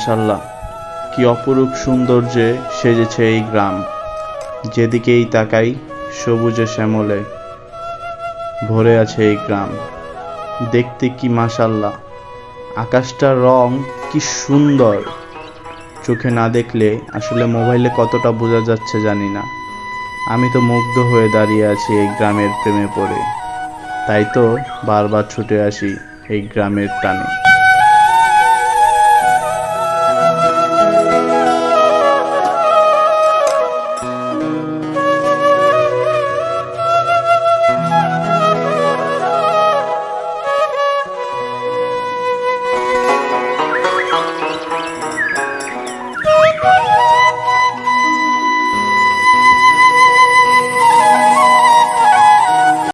মাশাআল্লাহ, কি অপরূপ সৌন্দর্যে সেজেছে এই গ্রাম। যেদিকেই তাকাই সবুজে শ্যামলে ভরে আছে এই গ্রাম। দেখতে কি মাশাআল্লাহ, আকাশটার রং কি সুন্দর। চোখে না দেখলে আসলে মোবাইলে কতটা বোঝা যাচ্ছে জানি না। আমি তো মুগ্ধ হয়ে দাঁড়িয়ে আছি এই গ্রামের প্রেমে পড়ে। তাই তো বারবার ছুটে আসি এই গ্রামের টানে।